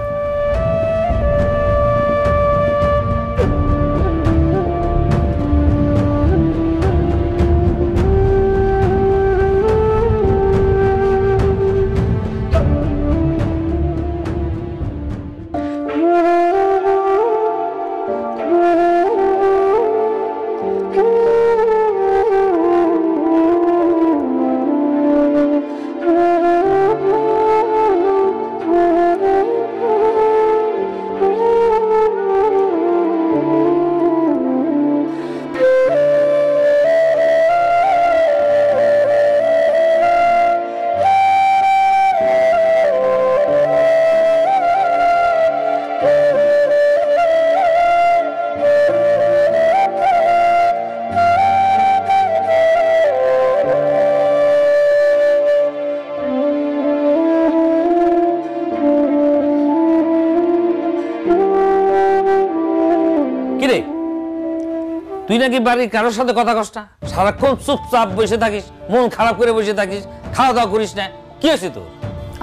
তুই নাকি বাড়ির কারোর সাথে কথা কস না, সারাক্ষণ চুপচাপ বসে থাকিস, মন খারাপ করে বসে থাকিস, খাওয়া দাওয়া করিস না, কি হয়েছে তোর?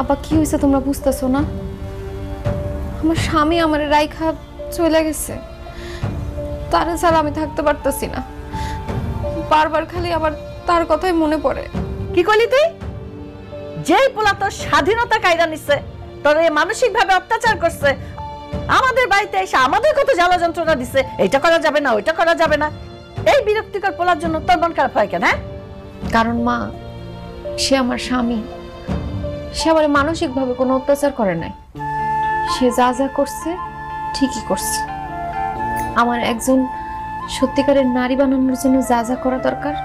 আপা কি হয়েছে তোমরা বুঝতেছো না? আমার স্বামী আমার রাইখা চলে গেছে, তারা ছাড়া আমি থাকতে পারতেছি না। বারবার খালি আমার তার কথাই মনে পড়ে। কি করলি তুই? যেই পোলা তোর স্বাধীনতা কায়দা নিচ্ছে, তোর মানসিক ভাবে অত্যাচার করছে, আমাদের বাড়িতে এসে আমাদের কত জ্বালা যন্ত্রণা দিচ্ছে, এইটা করা যাবে না ওইটা করা যাবে না, এই বিরক্তিকর পোলার জন্য তোর মন খারাপ হয় কেন? হ্যাঁ, কারণ মা, সে আমার স্বামী, সে আমার মানসিকভাবে কোনো অত্যাচার করে নাই। সে যা যা করছে ঠিকই করছে। আমার একজন সত্যিকারের নারী বানানোর জন্য যা যা করা দরকার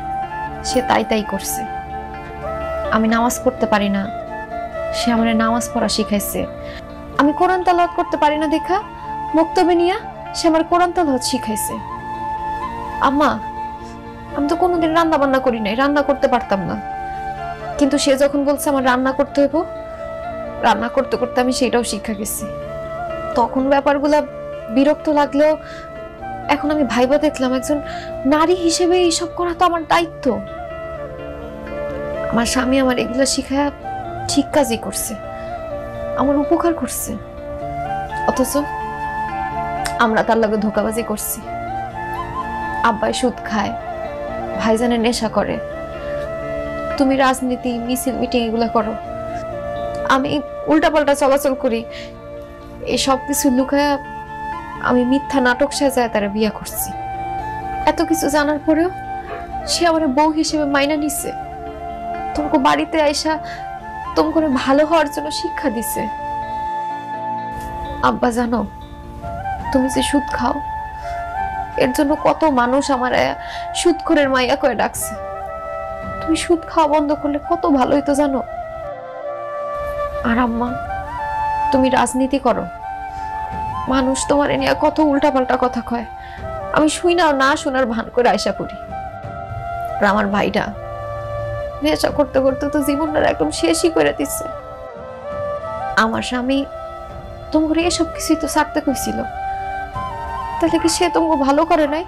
সে তাই তাই করছে। আমি নামাজ পড়তে পারি না, সে আমার নামাজ পড়া শিখাইছে। আমি কোরআন তেলাওয়াত করতে পারি না দেখা মুক্তবে নিয়া সে আমার কোরআন তেলাওয়াত শিখাইছে। আম্মা, আমি তো কোনোদিন রান্না বান্না করি নাই, রান্না করতে পারতাম না, কিন্তু সে যখন বলছে আমার রান্না করতে হইব, রান্না করতে করতে আমি সেটাও শিক্ষা গেছি। তখন ব্যাপারগুলা বিরক্ত লাগলেও এখন আমি ভাইবা দেখলাম একজন নারী হিসেবে এইসব করা তো আমার দায়িত্ব। আমার স্বামী আমার এগুলো শিখায় ঠিক কাজই করছে, আমার উপকার করছে। অথচ আমরা তার লগে ধোঁকাবাজি করছি। আব্বাই সুদ খায়, ভাইজানের নেশা করে, তুমি রাজনীতি মিছিল মিটিং এগুলো করো, আমি উল্টাপাল্টা চলাচল করি। এই সব কিছু লুকায়া আমি মিথ্যা নাটক সাজায় তারা বিয়ে করছি। এত কিছু জানার পরেও সে আমার বউ হিসেবে মাইনা নিছে। তোমাকে বাড়িতে আইসা তোমাকে ভালো হওয়ার জন্য শিক্ষা দিছে। আব্বা জানো, তুমি যে সুদ খাও এর জন্য কত মানুষ আমার সুদখোরের মাইয়া করে ডাকছে। তুমি সুদ খাওয়া বন্ধ করলে কত ভালো হইতো জানো। আর আম্মা, তুমি রাজনীতি করো, মানুষ তোমার নিয়ে কত উল্টাপাল্টা কথা কয়, আমি শুই না না শোনার ভান করে আয়সা করি। আর আমার ভাইটা নেশা করতে করতে তো জীবনটা একদম শেষই করে দিচ্ছে। আমার স্বামী তোমাকে এসব কিছুই তো ছাড়তে কইছিল, তাহলে কি সে তোমাকে ভালো করে নাই,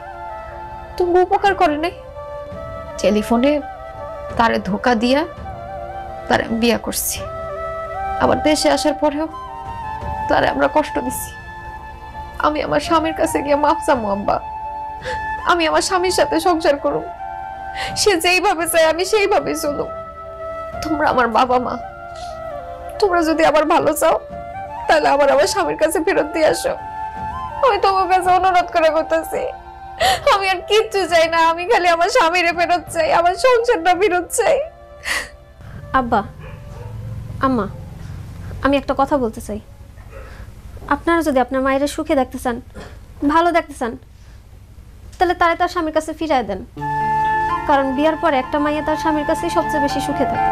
তোমাকে উপকার করে নাই? টেলিফোনে তারে ধোকা দিয়া তারে বিয়া করছি, আবার দেশে আসার পরেও তারে আমরা কষ্ট দিছি। আমি আমার স্বামীর কাছে গিয়ে মাফ চামু আব্বা, আমি আমার স্বামীর সাথে সংসার করব, সে যেইভাবে চায় আমি সেইভাবে চলব। তোমরা আমার বাবা মা, তোমরা যদি আবার ভালো চাও তাহলে আবার আমার স্বামীর কাছে ফেরত দিয়ে আসো। আমি তোমার কাছে অনুরোধ করে করতেছি, আমি আর কিচ্ছু চাই না, আমি খালি আমার স্বামীরে ফেরত চাই, আমার সংসারটা ফেরত চাই। আব্বা, আম্মা, আমি একটা কথা বলতে চাই। আপনারা যদি আপনার মায়ের সুখে দেখতে চান, ভালো দেখতে চান, তাহলে তারে তার স্বামীর কাছে ফিরায় দেন। কারণ বিয়ার পরে একটা মাইয়া তার স্বামীর কাছেই সবচেয়ে বেশি সুখে থাকে।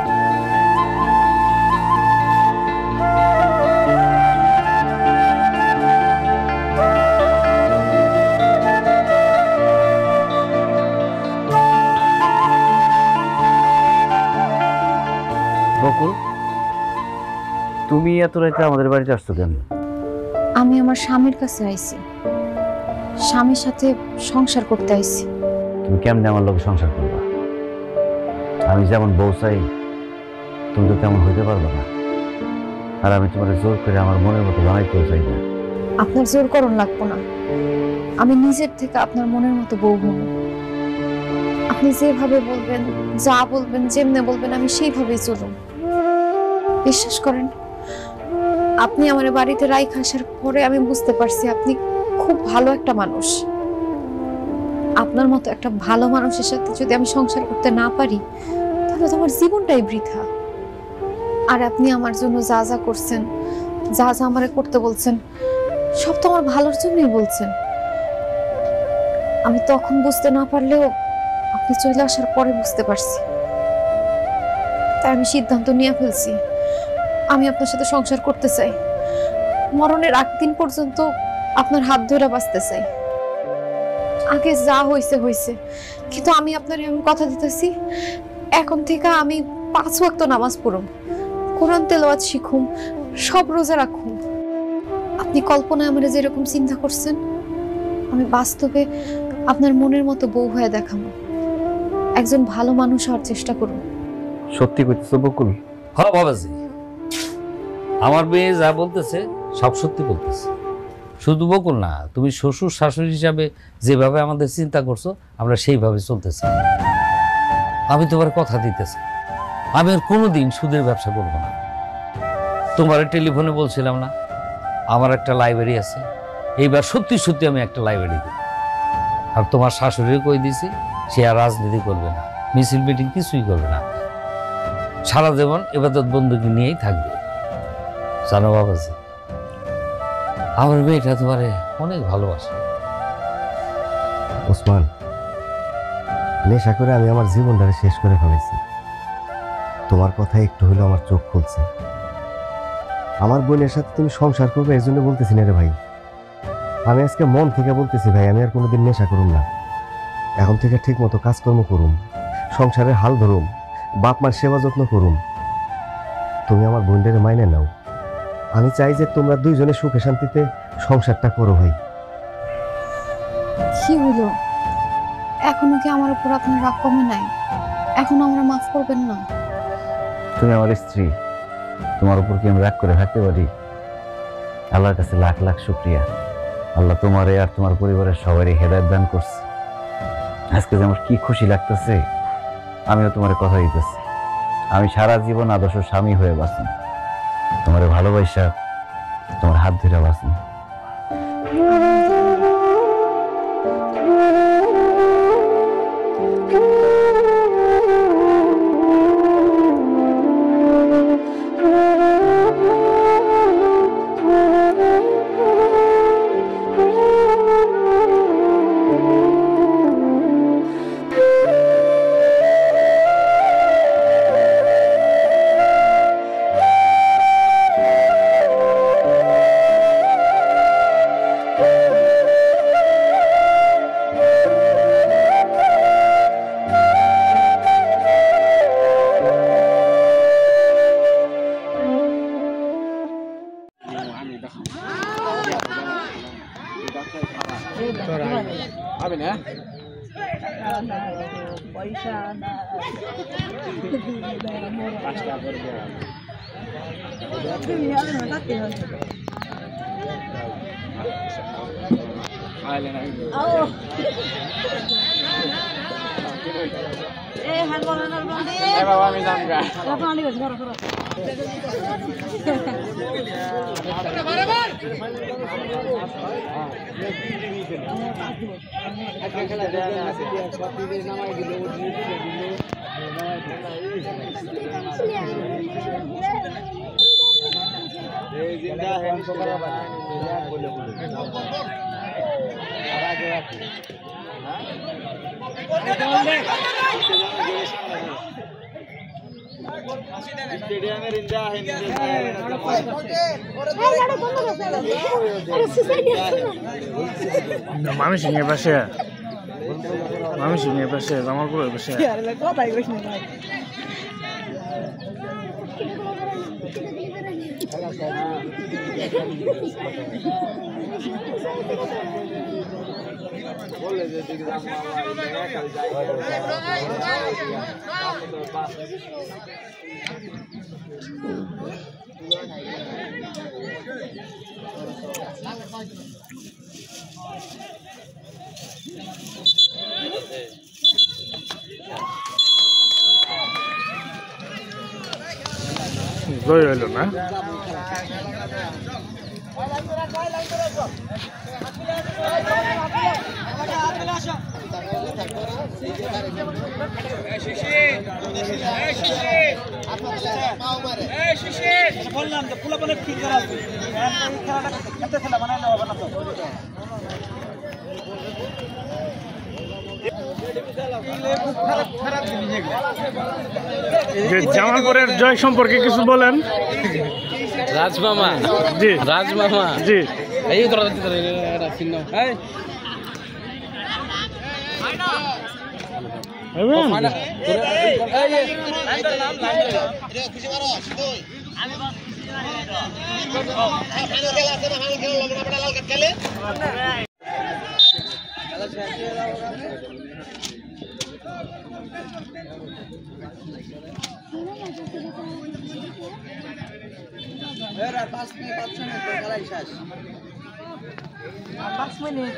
বকুল, তুমি এত রাতে আমাদের বাড়িতে আসছো কেন? আমি আমার স্বামীর কাছে আইছি, স্বামীর সাথে সংসার করতে আইছি। তুমি কেমনে আমার লোকে সংসার করবা? আমি যেমন বউ চাই তুমি তো তেমন হইতে পারবে না। আর আমি তোমার জোর করে আমার মনের মতো বানাইতেও চাই না। আপনার জোর করণ লাগবো না, আমি নিজের থেকে আপনার মনের মতো বউ হব। আপনি যেভাবে বলবেন, যা বলবেন, যেমনে বলবেন, আমি সেইভাবেই চলুন। বিশ্বাস করেন, আপনি আমার বাড়িতে রাইখা আসার পরে আমি বুঝতে পারছি আপনি খুব ভালো একটা মানুষ। আপনার মতো একটা ভালো মানুষের সাথে যদি আমি সংসার করতে না পারি তাহলে তো আমার জীবনটাই বৃথা। আর আপনি আমার জন্য যা যা করছেন, যা যা আমারে করতে বলছেন, সব তো আমার ভালোর জন্যই বলছেন। আমি তখন বুঝতে না পারলেও আপনি চলে আসার পরে বুঝতে পারছি। তাই আমি সিদ্ধান্ত নিয়ে ফেলছি, আমি আপনার সাথে সংসার করতে চাই। মরণের আগ দিন পর্যন্ত আপনার হাত ধরে বাঁচতে চাই। আগে যা হয়েছে হয়েছে, কিন্তু আমি আপনার এমন কথা দিতেছি, এখন থেকে আমি 5 ওয়াক্ত নামাজ পড়ুম, কোরআন তেলাওয়াত শিখুম, সব রোজা রাখুম। আপনি কল্পনায় আমার যেরকম চিন্তা করছেন, আমি বাস্তবে আপনার মনের মতো বউ হয়ে দেখাবো। একজন ভালো মানুষ হওয়ার চেষ্টা করুন। সত্যি কইতেছো বকুল? হ্যাঁ বাবাজি, আমার মেয়ে যা বলতেছে সব সত্যি বলতেছে। শুধু বকুল না, তুমি শ্বশুর শাশুড়ি হিসাবে যেভাবে আমাদের চিন্তা করছো আমরা সেইভাবে চলতেছি। আমি তোমার কথা দিতেছি, আমি আর কোনোদিন সুদের ব্যবসা করব না। তোমার টেলিফোনে বলছিলাম না আমার একটা লাইব্রেরি আছে, এইবার সত্যি সত্যি আমি একটা লাইব্রেরি দিই। আর তোমার শাশুড়িও কই দিছি সে আর রাজনীতি করবে না, মিছিল মিটিং কিছুই করবে না, সারা জীবন ইবাদত বন্দুকি নিয়েই থাকবে। জানো বাবাজি, আমার মেয়েটা তোমারে অনেক ভালোবাসে। ওসমান, নেশা করে আমি আমার জীবনটাকে শেষ করে ফেলেছি। তোমার কথা একটু হলেও আমার চোখ খুলছে। আমার বোনের সাথে তুমি সংসার করবে এর জন্য বলতেছি না রে ভাই। আমি আজকে মন থেকে বলতেছি ভাই, আমি আর কোনোদিন নেশা করুম না। এখন থেকে ঠিক মতো কাজকর্ম করুম, সংসারের হাল ধরুম, বাপ মার সেবা যত্ন করুম। তুমি আমার বোনদের মাইনে নাও। আমি চাই যে তোমরা দুইজনে সুখে শান্তিতে সংসারটা করো ভাই। কি হলো? এখনো কি আমার উপর আপনার রাগ কমে নাই? এখন আমরা মাফ করবেন না? তুমি আমার স্ত্রী, তোমার উপর কি আমি রাগ করে থাকতে পারি? আল্লাহর কাছে লাখ লাখ শুকরিয়া, আল্লাহ তোমারে আর তোমার পরিবারের সবারই হেদায়েত দান করছে। আজকে যে আমার কি খুশি লাগতেছে, আমিও তোমার কথা দিতেছি, আমি সারা জীবন আদর্শ স্বামী হয়ে বাঁচি, তোমার ভালোবাসা তোমার হাত ধরে বাঁচি। মামিসিংহের পাশে, মামিসিংহের পাশে, জামালপুরের পাশে। জয় হইল না। বললাম যে পোলাপানে ঠিক করা আছে, খেলাটা খেলা বানাইলে হবে না। জামালপুরের জয় সম্পর্কে কিছু বলেন। রাজমামা জি, রাজমামা জি, এই 5 মিনিট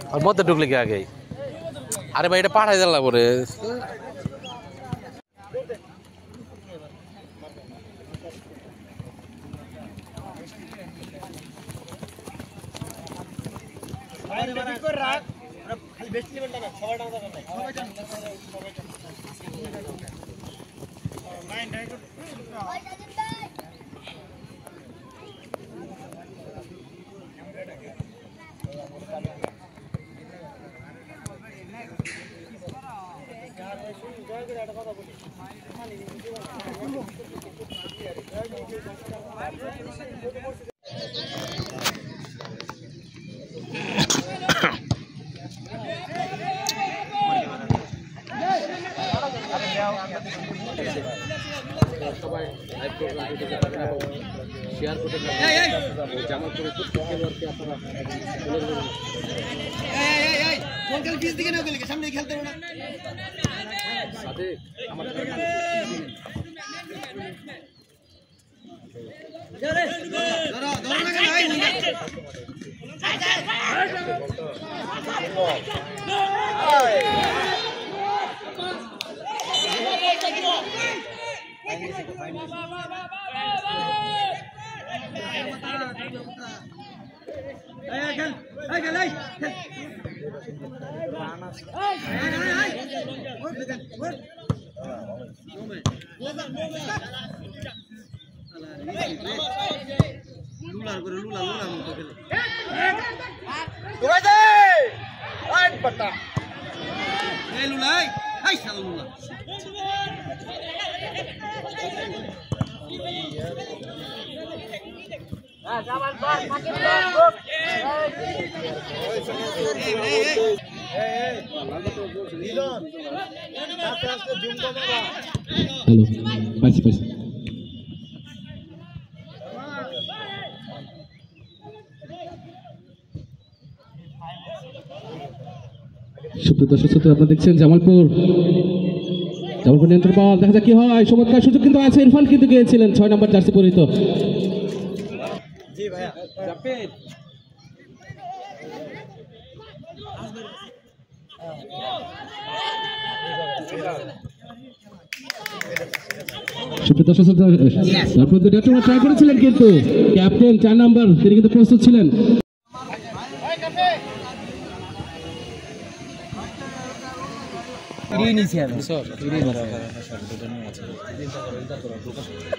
और मत ढुकले के आगे अरे भाई এটা পাঠাই দিলা পরে আরে বাড়ি কর রাখ খালি বেস্ট লেভেলটা না সবাই ডাউন দাও সবাই ডাউন নাইন নাইন শেয়ার করতে জামালপুরে খেলোয়াড়কে আপনারা কোন খেলে পিছ দিকে নাও গেলে সামনে খেলতে হবে না সাথে আমার ধরো ধরো না ভাই লুলার করে লুলা লুলার মতো খেলে দৌড়াই দে আই পটা এই লুলাই আই শালা লুলা জামাল বল ফাঁকি বল লিজন আস্তে আস্তে জুম কর বাবা হ্যালো পাইছি পাইছি সুপ্রিয় দর্শক শ্রোতা, আপনারা দেখছেন জামালপুর নিয়ন্ত্রণ বল, দেখা যাক কি হয়। চমৎকার সুযোগ কিন্তু আছে, ইরফান কিন্তু গিয়েছিলেন 6 নম্বর জার্সি পরিহিত। সুপ্রিয় দর্শক শ্রোতা, তারপর ট্রাই করেছিলেন কিন্তু ক্যাপ্টেন 4 নম্বর তিনি কিন্তু প্রস্তুত ছিলেন।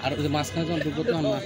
আর মাঝখানে যখন ঢুকবো তো আমরা